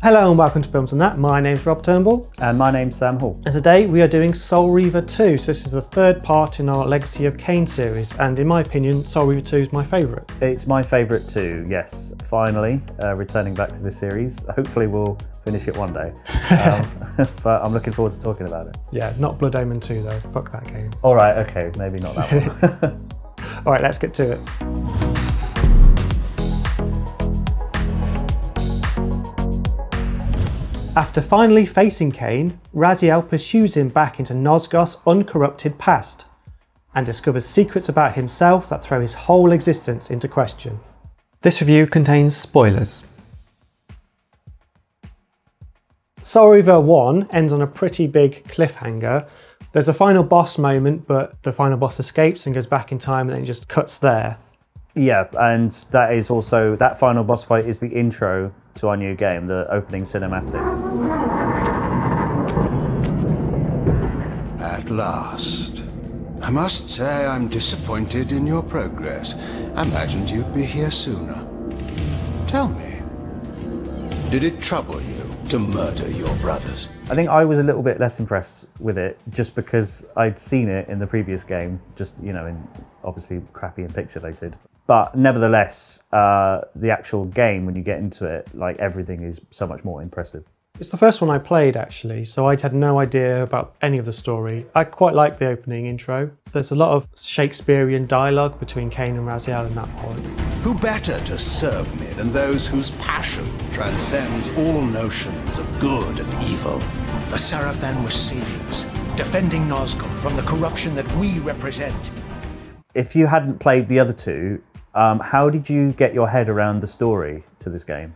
Hello and welcome to Films and That. My name's Rob Turnbull. And my name's Sam Hall. And today we are doing Soul Reaver 2. So this is the third part in our Legacy of Kain series. And in my opinion, Soul Reaver 2 is my favourite. It's my favourite too, yes. Finally, returning back to this series. Hopefully we'll finish it one day. But I'm looking forward to talking about it. Yeah, not Blood Omen 2 though. Fuck that game. All right, okay, maybe not that one. All right, let's get to it. After finally facing Kain, Raziel pursues him back into Nosgoth's uncorrupted past and discovers secrets about himself that throw his whole existence into question. This review contains spoilers. Soul Reaver 1 ends on a pretty big cliffhanger. There's a final boss moment, but the final boss escapes and goes back in time and then just cuts there. Yeah, and that is also, that final boss fight is the intro to our new game, the opening cinematic. At last. I must say I'm disappointed in your progress. I imagined you'd be here sooner. Tell me, did it trouble you to murder your brothers? I think I was a little bit less impressed with it just because I'd seen it in the previous game, just, you know, in obviously crappy and pixelated. But nevertheless, the actual game, when you get into it, like everything is so much more impressive. It's the first one I played actually, so I'd had no idea about any of the story. I quite like the opening intro. There's a lot of Shakespearean dialogue between Kain and Raziel in that point. Who better to serve me than those whose passion transcends all notions of good and evil? The Sarafan were saviors, defending Nosgoth from the corruption that we represent. If you hadn't played the other two, how did you get your head around the story to this game?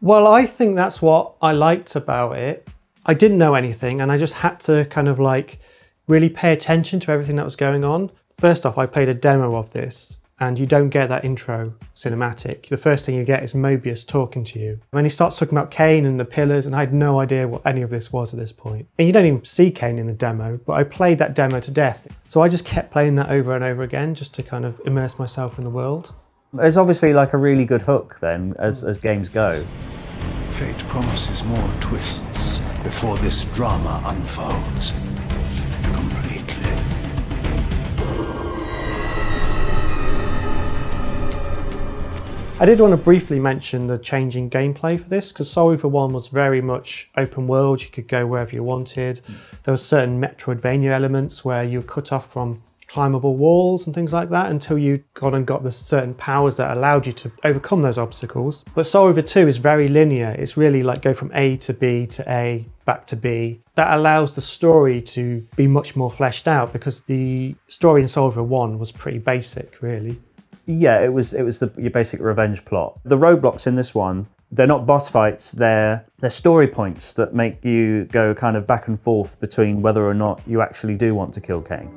Well, I think that's what I liked about it. I didn't know anything and I just had to kind of like really pay attention to everything that was going on. First off, I played a demo of this and you don't get that intro cinematic. The first thing you get is Mobius talking to you. When he starts talking about Kain and the pillars, and I had no idea what any of this was at this point. And you don't even see Kain in the demo, but I played that demo to death. So I just kept playing that over and over again just to kind of immerse myself in the world. It's obviously like a really good hook then, as games go. Fate promises more twists before this drama unfolds completely. I did want to briefly mention the changing gameplay for this, because Soul Reaver 1 was very much open world, you could go wherever you wanted. There were certain Metroidvania elements where you were cut off from climbable walls and things like that until you got the certain powers that allowed you to overcome those obstacles. But Soul Reaver 2 is very linear. It's really like go from A to B to A, back to B. That allows the story to be much more fleshed out because the story in Soul Reaver 1 was pretty basic, really. Yeah, it was your basic revenge plot. The roadblocks in this one, they're not boss fights, they're story points that make you go kind of back and forth between whether or not you actually do want to kill Kain.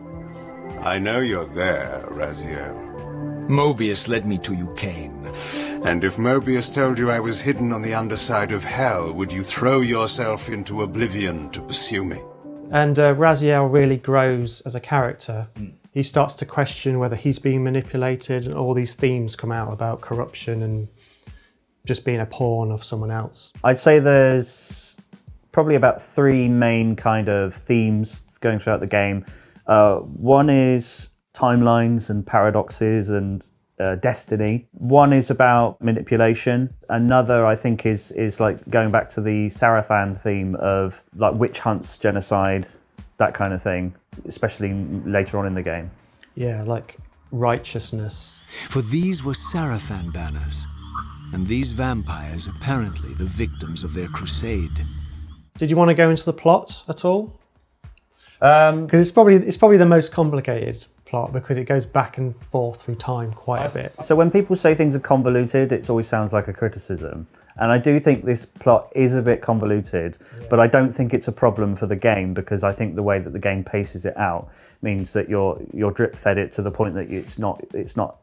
I know you're there, Raziel. Mobius led me to you, Kain. And if Mobius told you I was hidden on the underside of hell, would you throw yourself into oblivion to pursue me? And Raziel really grows as a character. He starts to question whether he's being manipulated, and all these themes come out about corruption and just being a pawn of someone else. I'd say there's probably about three main kind of themes going throughout the game. One is timelines and paradoxes and destiny. One is about manipulation. Another, I think, is like going back to the Sarafan theme of like witch hunts, genocide, that kind of thing, especially later on in the game. Yeah, like righteousness. For these were Sarafan banners, and these vampires apparently the victims of their crusade. Did you want to go into the plot at all? Because it's probably the most complicated plot because it goes back and forth through time quite a bit. So when people say things are convoluted, it always sounds like a criticism. And I do think this plot is a bit convoluted, but I don't think it's a problem for the game because I think the way that the game paces it out means that you're drip fed it to the point that it's not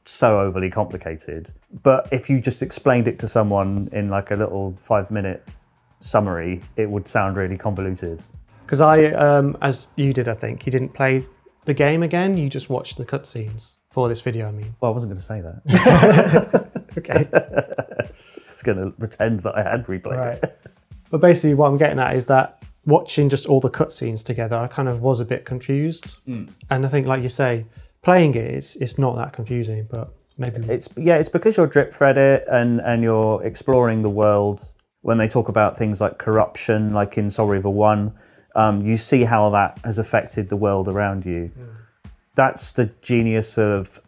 so overly complicated. But if you just explained it to someone in like a little 5-minute summary, it would sound really convoluted. Because as you did, I think, you didn't play the game again, you just watched the cutscenes for this video, I mean. Well, I wasn't going to say that. Okay. was going to pretend that I had replayed it. But basically what I'm getting at is that watching just all the cutscenes together, I kind of was a bit confused. And I think, like you say, playing it's not that confusing, but maybe... It's because you're drip thread it and you're exploring the world. When they talk about things like corruption, like in Soul Reaver 1, you see how that has affected the world around you. That's the genius of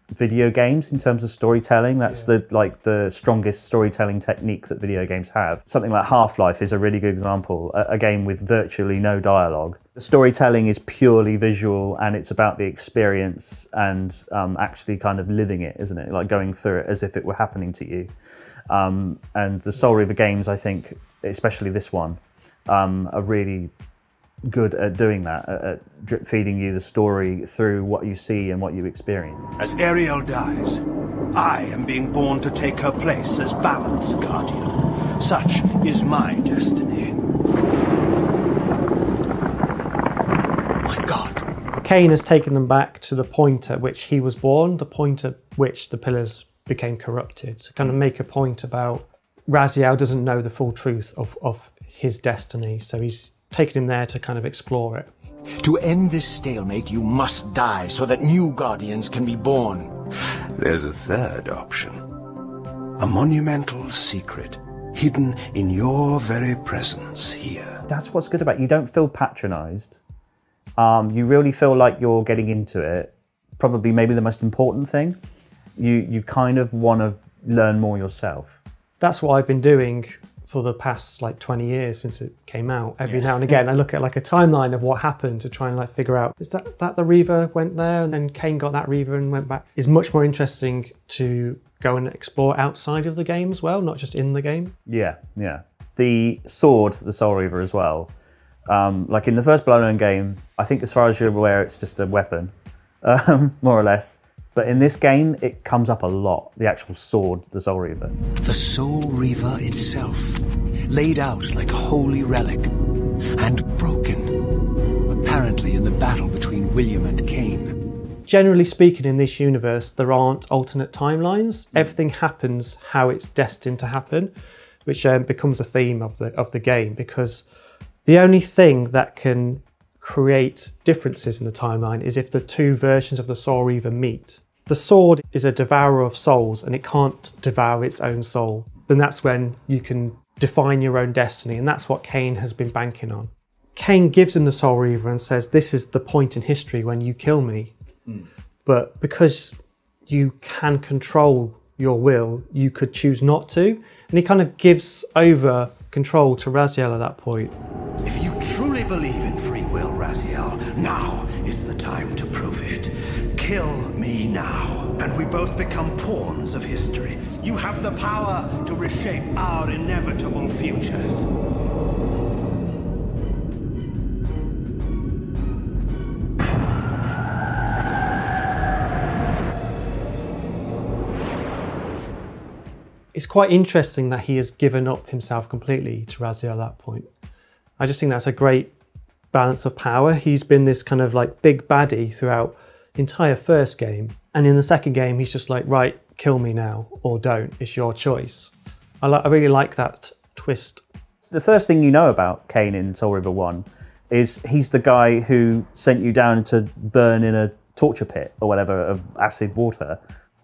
video games in terms of storytelling. That's the strongest storytelling technique that video games have. Something like Half-Life is a really good example, a game with virtually no dialogue. The storytelling is purely visual and it's about the experience and actually kind of living it, isn't it? Like going through it as if it were happening to you. And the Soul Reaver games, I think, especially this one, are really good at doing that, at drip feeding you the story through what you see and what you experience. As Ariel dies, I am being born to take her place as Balance Guardian. Such is my destiny. My God. Kain has taken them back to the point at which he was born, the point at which the pillars became corrupted, to kind of make a point about Raziel doesn't know the full truth of his destiny, so he's taken him there to kind of explore it. To end this stalemate, you must die so that new Guardians can be born. There's a third option. A monumental secret hidden in your very presence here. That's what's good about it. You don't feel patronised. You really feel like you're getting into it. Probably maybe the most important thing. You kind of want to learn more yourself. That's what I've been doing for the past like 20 years since it came out. Every now and again I look at like a timeline of what happened to try and like figure out, is that the Reaver went there and then Kain got that Reaver and went back? It's much more interesting to go and explore outside of the game as well, not just in the game. Yeah. The sword, the Soul Reaver as well, like in the first Bloodborne game, I think as far as you're aware it's just a weapon, more or less. But in this game, it comes up a lot, the actual sword, the Soul Reaver. The Soul Reaver itself, laid out like a holy relic, and broken, apparently in the battle between William and Kain. Generally speaking, in this universe, there aren't alternate timelines. Everything happens how it's destined to happen, which becomes a theme of the game, because the only thing that can create differences in the timeline is if the two versions of the Soul Reaver meet. The sword is a devourer of souls and it can't devour its own soul. Then that's when you can define your own destiny, and that's what Kain has been banking on. Kain gives him the Soul Reaver and says, this is the point in history when you kill me. But because you can control your will, you could choose not to. And he kind of gives over control to Raziel at that point. If you truly believe in free will, Raziel, now is the time to prove it. Kill me now, and we both become pawns of history. You have the power to reshape our inevitable futures. It's quite interesting that he has given up himself completely to Raziel at that point. I just think that's a great balance of power. He's been this kind of like big baddie throughout the entire first game. And in the second game, he's just like, right, kill me now or don't, it's your choice. I really like that twist. The first thing you know about Kain in Soul Reaver 1 is he's the guy who sent you down to burn in a torture pit or whatever of acid water.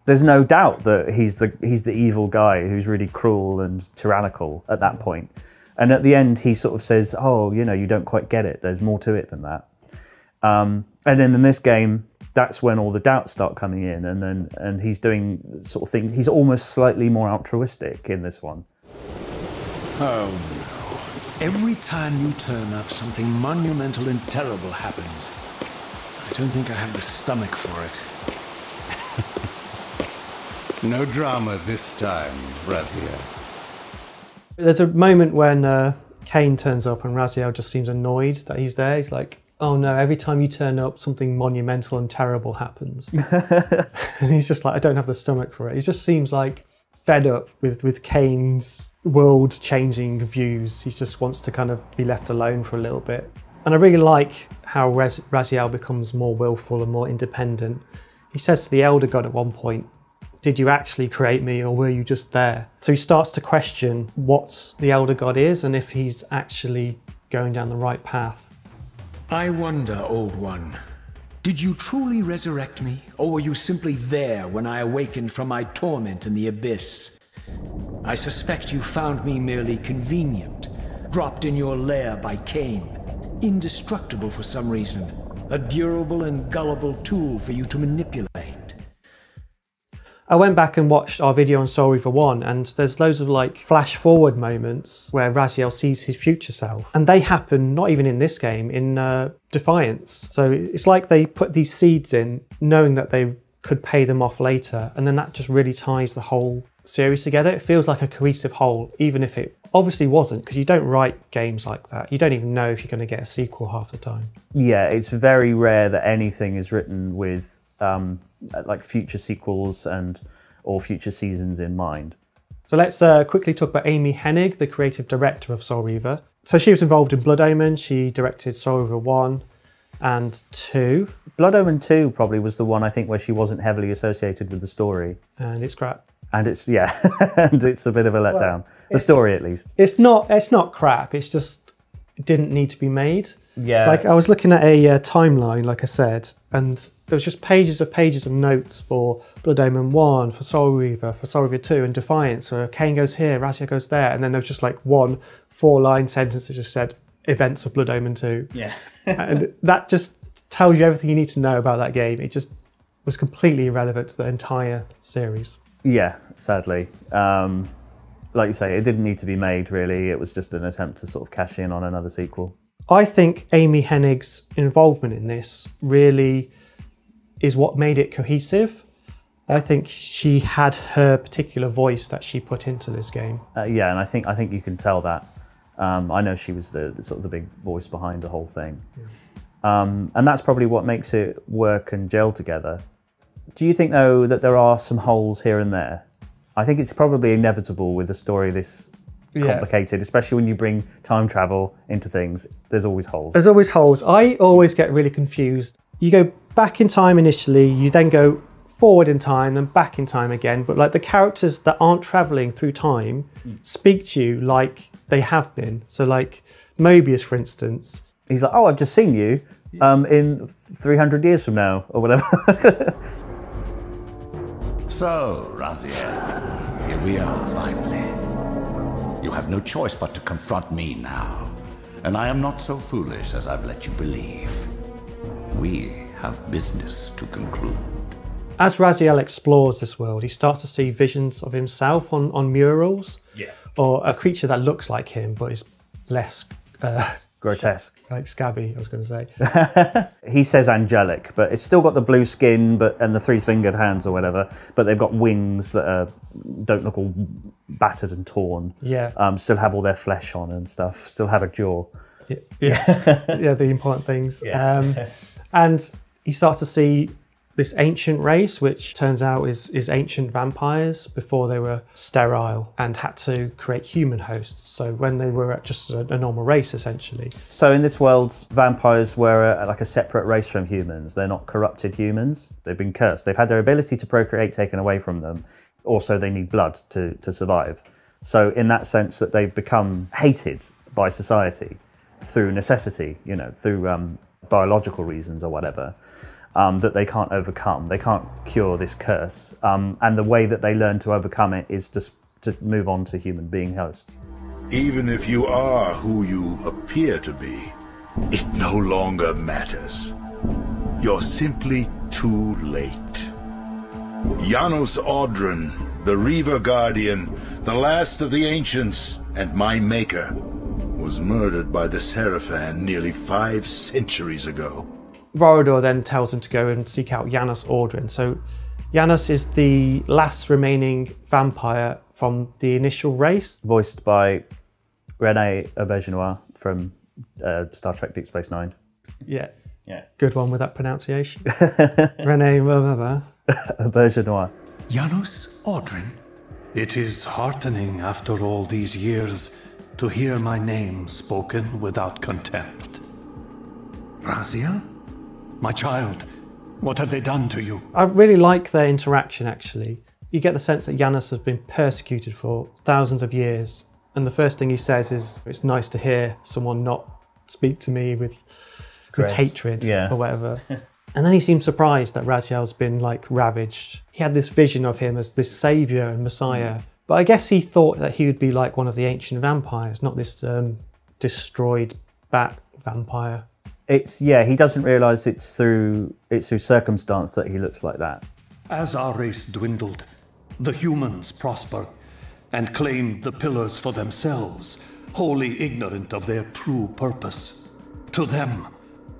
There's no doubt that he's the evil guy who's really cruel and tyrannical at that point. And at the end, he sort of says, oh, you know, you don't quite get it. There's more to it than that. And then in this game, that's when all the doubts start coming in, and he's doing sort of things. He's almost slightly more altruistic in this one. Oh no. Every time you turn up, something monumental and terrible happens. I don't think I have the stomach for it. No drama this time, Raziel. There's a moment when Kain turns up and Raziel just seems annoyed that he's there. He's like, oh no, every time you turn up, something monumental and terrible happens. And he's just like, I don't have the stomach for it. He just seems like fed up with Kain's world-changing views. He just wants to kind of be left alone for a little bit. And I really like how Raziel becomes more willful and more independent. He says to the Elder God at one point, did you actually create me or were you just there? So he starts to question what the Elder God is and if he's actually going down the right path. I wonder, Old One, did you truly resurrect me, or were you simply there when I awakened from my torment in the abyss? I suspect you found me merely convenient, dropped in your lair by Kain, indestructible for some reason, a durable and gullible tool for you to manipulate. I went back and watched our video on Soul Reaver 1 and there's loads of like flash forward moments where Raziel sees his future self, and they happen not even in this game, in Defiance. So it's like they put these seeds in knowing that they could pay them off later, and then that just really ties the whole series together. It feels like a cohesive whole, even if it obviously wasn't, because you don't write games like that. You don't even know if you're going to get a sequel half the time. Yeah, it's very rare that anything is written with like future sequels or future seasons in mind. So let's quickly talk about Amy Hennig, the creative director of Soul Reaver. So she was involved in Blood Omen. She directed Soul Reaver 1 and 2. Blood Omen 2 probably was the one, I think, where she wasn't heavily associated with the story. And it's crap. And it's, yeah, and it's a bit of a letdown. Well, the story, at least. It's not crap. It's just, it didn't need to be made. Yeah. Like, I was looking at a timeline, like I said, and there was just pages of notes for Blood Omen 1, for Soul Reaver 2, and Defiance, where Kain goes here, Raziel goes there, and then there was just like one 4-line sentence that just said, events of Blood Omen 2. Yeah. And that just tells you everything you need to know about that game. It just was completely irrelevant to the entire series. Yeah, sadly. Like you say, it didn't need to be made, really. It was just an attempt to sort of cash in on another sequel. I think Amy Hennig's involvement in this really is what made it cohesive. I think she had her particular voice that she put into this game. Yeah, and I think you can tell that. I know she was the sort of the big voice behind the whole thing. Yeah. And that's probably what makes it work and gel together. Do you think, though, that there are some holes here and there? I think it's probably inevitable with a story this complicated, especially when you bring time travel into things. There's always holes. There's always holes. I always get really confused. You go back in time initially, you then go forward in time and back in time again, but like the characters that aren't traveling through time speak to you like they have been. So like Mobius, for instance. He's like, oh, I've just seen you in 300 years from now, or whatever. So, Raziel, here we are, finally. You have no choice but to confront me now. And I am not so foolish as I've let you believe. We have business to conclude. As Raziel explores this world, he starts to see visions of himself on murals. Yeah. Or a creature that looks like him, but is less... grotesque. Like scabby, I was going to say. He says angelic, but it's still got the blue skin and the 3-fingered hands or whatever, but they've got wings that don't look all battered and torn. Yeah. Still have all their flesh on and stuff, still have a jaw. Yeah, yeah, the important things. Yeah. And he starts to see this ancient race, which turns out is ancient vampires before they were sterile and had to create human hosts. So when they were just a normal race, essentially. So in this world, vampires were like a separate race from humans. They're not corrupted humans. They've been cursed. They've had their ability to procreate taken away from them. Also, they need blood to survive. So in that sense that they've become hated by society through necessity, you know, through biological reasons or whatever. That they can't overcome. They can't cure this curse. And the way that they learn to overcome it is just to move on to human being hosts. Even if you are who you appear to be, it no longer matters. You're simply too late. Janos Audron, the Reaver Guardian, the last of the Ancients, and my maker, was murdered by the Seraphan nearly 5 centuries ago. Vorador then tells him to go and seek out Janos Audron. So Janos is the last remaining vampire from the initial race. Voiced by Rene Aubergenois from Star Trek Deep Space Nine. Yeah. Yeah. Good one with that pronunciation. Rene Aubergenois. Janos Audron? It is heartening after all these years to hear my name spoken without contempt. Raziel? My child, what have they done to you? I really like their interaction, actually. You get the sense that Janos has been persecuted for thousands of years. And the first thing he says is, it's nice to hear someone not speak to me with hatred or whatever. And then he seems surprised that Raziel's been like ravaged. He had this vision of him as this saviour and messiah. But I guess he thought that he would be like one of the ancient vampires, not this destroyed bat vampire. He doesn't realise it's through circumstance that he looks like that. As our race dwindled, the humans prospered and claimed the pillars for themselves, wholly ignorant of their true purpose. To them,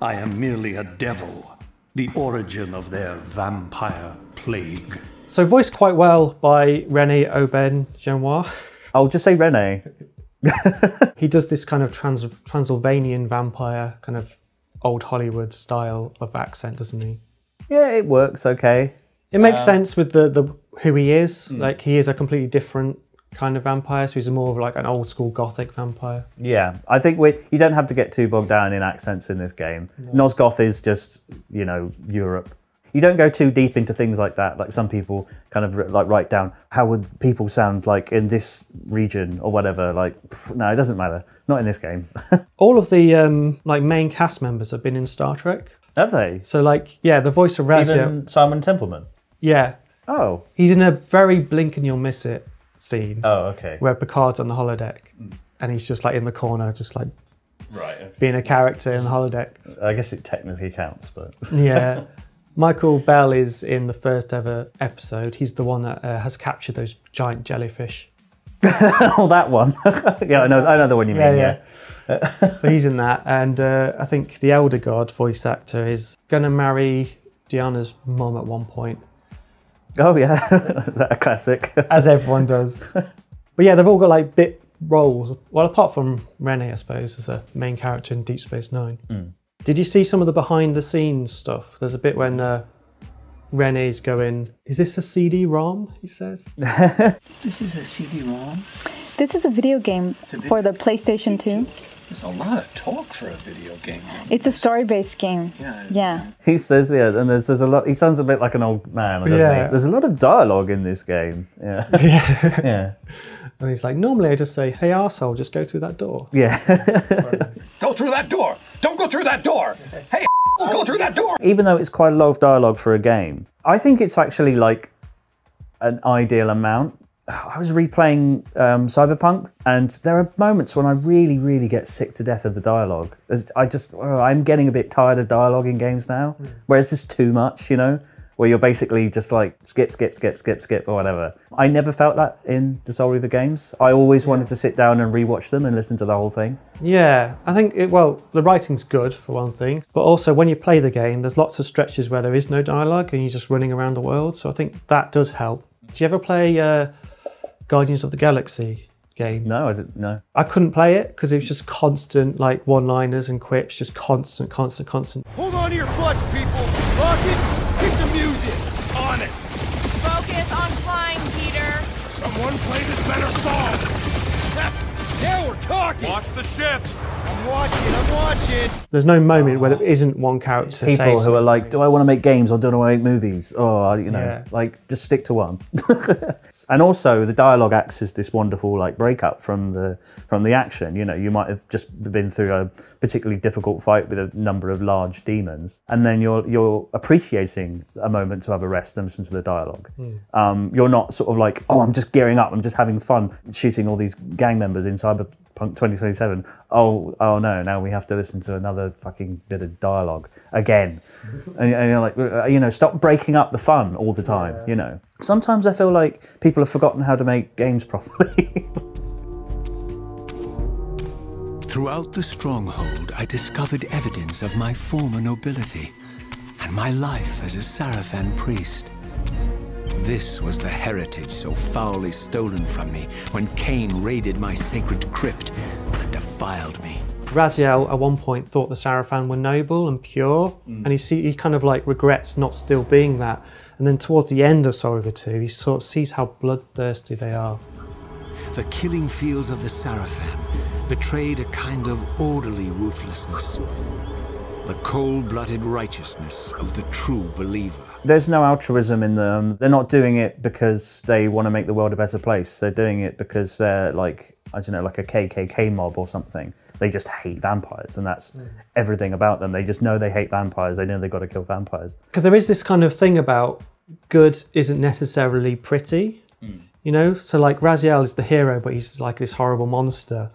I am merely a devil, the origin of their vampire plague. So voiced quite well by René Auberjonois. I'll just say René. He does this kind of Transylvanian vampire, kind of old Hollywood style of accent, doesn't he? Yeah, it works okay. It makes sense with the who he is. Like, he is a completely different kind of vampire, so he's more of like an old school gothic vampire. Yeah, I think you don't have to get too bogged down in accents in this game. No. Nosgoth is just, you know, Europe. You don't go too deep into things like that. Like some people kind of like write down, how would people sound like in this region or whatever. Like, no, it doesn't matter. Not in this game. All of the like main cast members have been in Star Trek. Have they? So like, yeah, the voice of Raziel. Even Simon Templeman? Yeah. Oh. He's in a very blink and you'll miss it scene. Oh, okay. Where Picard's on the holodeck and he's just like in the corner, just like being a character in the holodeck. I guess it technically counts, but... Yeah. Michael Bell is in the first ever episode. He's the one that has captured those giant jellyfish. Oh, that one. Yeah, I know the one you mean, yeah. So he's in that. And I think the Elder God voice actor is going to marry Diana's mum at one point. Oh, yeah. That classic. As everyone does. But yeah, they've all got like bit roles. Well, apart from René, I suppose, as a main character in Deep Space Nine. Did you see some of the behind the scenes stuff? There's a bit when René's going, is this a CD-ROM, he says? This is a CD-ROM? This is a video game for the PlayStation 2. There's a lot of talk for a video game. It's a story-based game. Yeah. He says, and there's a lot. He sounds a bit like an old man, doesn't he? There's a lot of dialogue in this game. Yeah. Yeah. And he's like, normally I just say, hey arsehole, just go through that door. Yeah. Go through that door! Don't go through that door! Hey, go through that door! Even though it's quite a lot of dialogue for a game, I think it's actually like an ideal amount. I was replaying Cyberpunk, and there are moments when I really, really get sick to death of the dialogue. I'm getting a bit tired of dialogue in games now, where it's just too much, you know? Where you're basically just like skip, or whatever. I never felt that in the Soul Reaver games. I always wanted to sit down and rewatch them and listen to the whole thing. Yeah, I think, the writing's good for one thing, but also when you play the game, there's lots of stretches where there is no dialogue and you're just running around the world, so I think that does help. Did you ever play Guardians of the Galaxy game? No, I didn't, no. I couldn't play it because it was just constant like one-liners and quips, just constant. Hold on to your butts, people! Rocket! Keep the music! On it! Focus on flying, Peter! Someone play this man a song! Now we're talking! Watch the ship! I'm watching! There's no moment where there isn't one character people who are like, do I want to make games or do I want to make movies? Oh, you know, like just stick to one. And also the dialogue acts as this wonderful like breakup from the action. You know, you might have just been through a particularly difficult fight with a number of large demons, and then you're appreciating a moment to have a rest and listen to the dialogue. You're not sort of like, oh, I'm just gearing up, I'm just having fun shooting all these gang members in Cyberpunk 2027. Oh no, now we have to listen to another fucking bit of dialogue again. And you're like, you know, stop breaking up the fun all the time, you know. Sometimes I feel like people have forgotten how to make games properly. Throughout the stronghold, I discovered evidence of my former nobility and my life as a Sarafan priest. This was the heritage so foully stolen from me when Kain raided my sacred crypt and defiled me. Raziel at one point thought the Sarafan were noble and pure, and he kind of like regrets not still being that. And then towards the end of Soul Reaver 2, he sort of sees how bloodthirsty they are. The killing fields of the Sarafan betrayed a kind of orderly ruthlessness. the cold-blooded righteousness of the true believer. There's no altruism in them. They're not doing it because they want to make the world a better place. They're doing it because they're like, I don't know, like a KKK mob or something. They just hate vampires, and that's everything about them. They just know they hate vampires. They know they've got to kill vampires. Because there is this kind of thing about good isn't necessarily pretty, you know? So like Raziel is the hero, but he's like this horrible monster.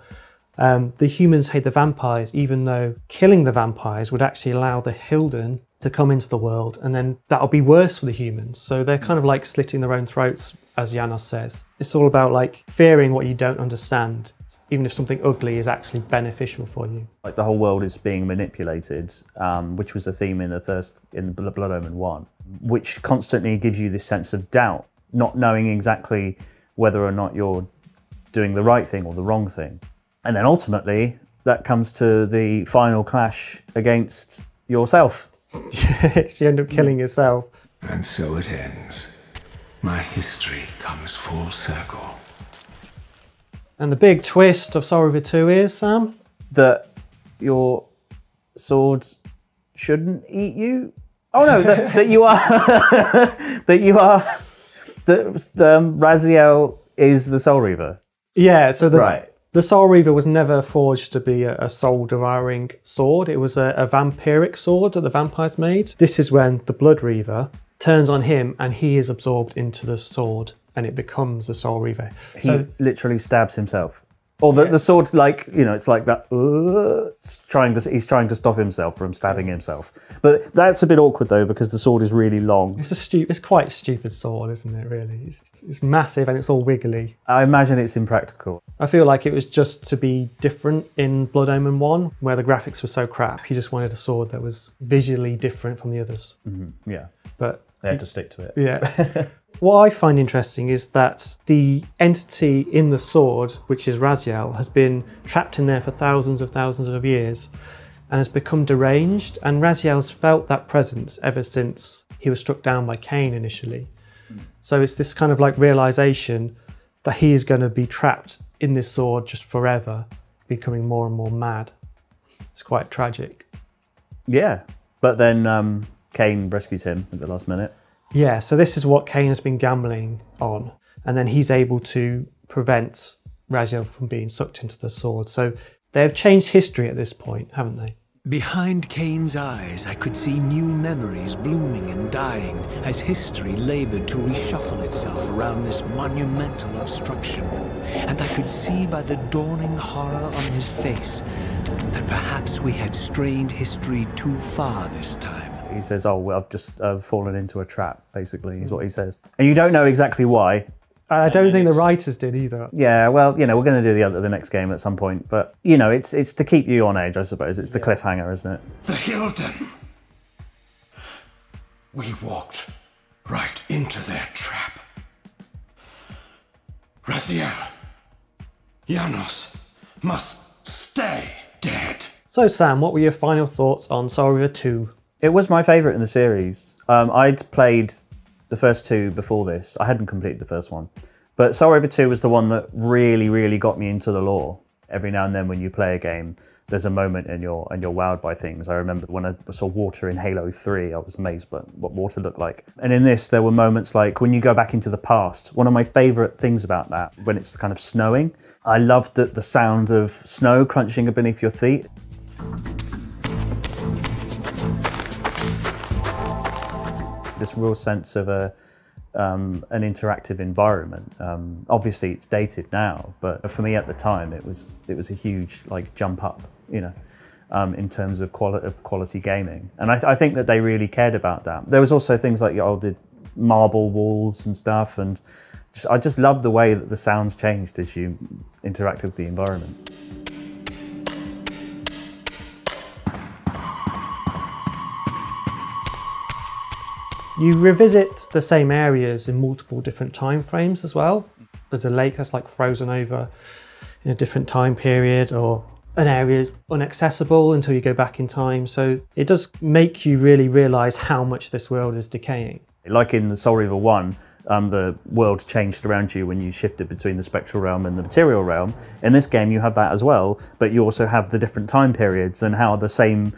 The humans hate the vampires, even though killing the vampires would actually allow the Hilden to come into the world, and then that'll be worse for the humans. So they're kind of like slitting their own throats, as Janos says. It's all about like fearing what you don't understand, even if something ugly is actually beneficial for you. Like the whole world is being manipulated, which was a theme in the Blood Omen 1, which constantly gives you this sense of doubt, not knowing exactly whether or not you're doing the right thing or the wrong thing. And then ultimately, that comes to the final clash against yourself. You end up killing yourself. And so it ends. My history comes full circle. And the big twist of Soul Reaver 2 is, Sam? That your swords shouldn't eat you? Oh no, that you are... that Raziel is the Soul Reaver. Yeah, so the Soul Reaver was never forged to be a soul-devouring sword. It was a vampiric sword that the vampires made. This is when the Blood Reaver turns on him and he is absorbed into the sword and it becomes the Soul Reaver. He literally stabs himself. Or the sword, like, you know, it's like that, he's trying to stop himself from stabbing himself. But that's a bit awkward though, because the sword is really long. It's quite a stupid sword, isn't it, really? It's massive and it's all wiggly. I imagine it's impractical. I feel like it was just to be different in Blood Omen 1, where the graphics were so crap. You just wanted a sword that was visually different from the others. Mm-hmm. Yeah, but they had to stick to it. Yeah. What I find interesting is that the entity in the sword, which is Raziel, has been trapped in there for thousands of years and has become deranged. And Raziel's felt that presence ever since he was struck down by Kain initially. So it's this kind of like realization that he is going to be trapped in this sword just forever, becoming more and more mad. It's quite tragic. Yeah, but then Kain rescues him at the last minute. Yeah, so this is what Kain has been gambling on, and then he's able to prevent Raziel from being sucked into the sword. So they've changed history at this point, haven't they? Behind Kain's eyes, I could see new memories blooming and dying as history labored to reshuffle itself around this monumental obstruction. And I could see by the dawning horror on his face that perhaps we had strained history too far this time. He says, oh, well, I've just fallen into a trap, basically, is what he says. And you don't know exactly why. I don't think the writers did either. Yeah, well, you know, we're going to do the next game at some point. But, you know, it's to keep you on edge, I suppose. It's the cliffhanger, isn't it? The Hilden. We walked right into their trap. Raziel, Janos must stay dead. So, Sam, what were your final thoughts on Soul Reaver 2? It was my favourite in the series. I'd played the first two before this. I hadn't completed the first one. But Soul Reaver 2 was the one that really, really got me into the lore. Every now and then when you play a game, there's a moment and you're wowed by things. I remember when I saw water in Halo 3, I was amazed by what water looked like. And in this, there were moments like when you go back into the past. One of my favourite things about that, when it's kind of snowing, I loved the sound of snow crunching beneath your feet. This real sense of an interactive environment. Obviously, it's dated now, but for me at the time, it was a huge like jump up, you know, in terms of quality gaming. And I think that they really cared about that. There was also things like the marble walls and stuff, and I just loved the way that the sounds changed as you interacted with the environment. You revisit the same areas in multiple different time frames as well. There's a lake that's like frozen over in a different time period, or an area is inaccessible until you go back in time. So it does make you really realise how much this world is decaying. Like in the Soul Reaver 1, the world changed around you when you shifted between the spectral realm and the material realm. In this game you have that as well, but you also have the different time periods and how the same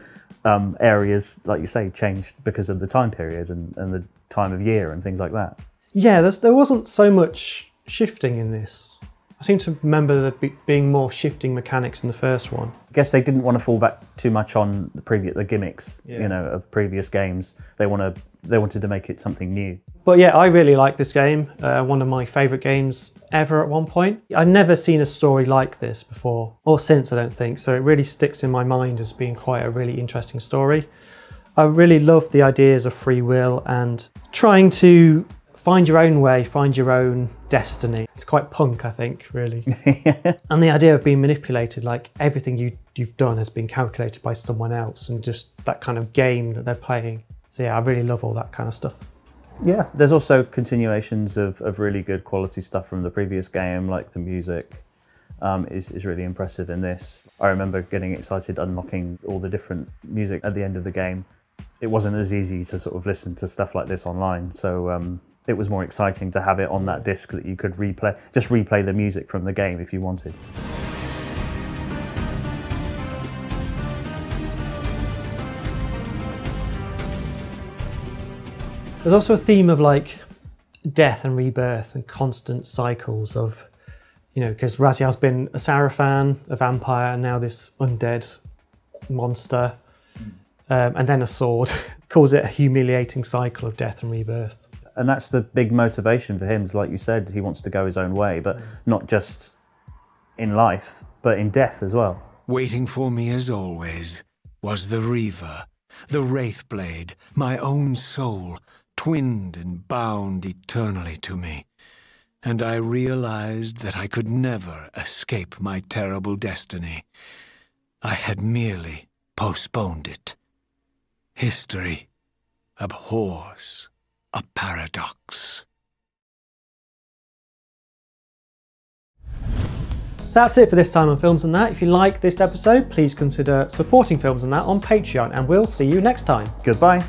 areas, like you say, changed because of the time period and the time of year and things like that. Yeah, there wasn't so much shifting in this. I seem to remember there being more shifting mechanics in the first one. I guess they didn't want to fall back too much on the gimmicks, you know, of previous games. They wanted to make it something new. But yeah, I really like this game. One of my favourite games ever at one point. I'd never seen a story like this before, or since, I don't think. So it really sticks in my mind as being quite a really interesting story. I really love the ideas of free will and trying to find your own way, find your own destiny. It's quite punk, I think, really. And the idea of being manipulated, like everything you've done has been calculated by someone else, and just that kind of game that they're playing. So yeah, I really love all that kind of stuff. Yeah, there's also continuations of really good quality stuff from the previous game, like the music is really impressive in this. I remember getting excited unlocking all the different music at the end of the game. It wasn't as easy to sort of listen to stuff like this online, so it was more exciting to have it on that disc that you could replay the music from the game if you wanted. There's also a theme of like death and rebirth and constant cycles of, you know, because Raziel's been a Sarafan, a vampire, and now this undead monster, and then a sword. Calls it a humiliating cycle of death and rebirth. And that's the big motivation for him, is like you said, he wants to go his own way, but not just in life, but in death as well. Waiting for me as always was the Reaver, the Wraithblade, my own soul, twinned and bound eternally to me. And I realized that I could never escape my terrible destiny. I had merely postponed it. History abhors a paradox. That's it for this time on Films and That. If you like this episode, please consider supporting Films and That on Patreon, and we'll see you next time. Goodbye.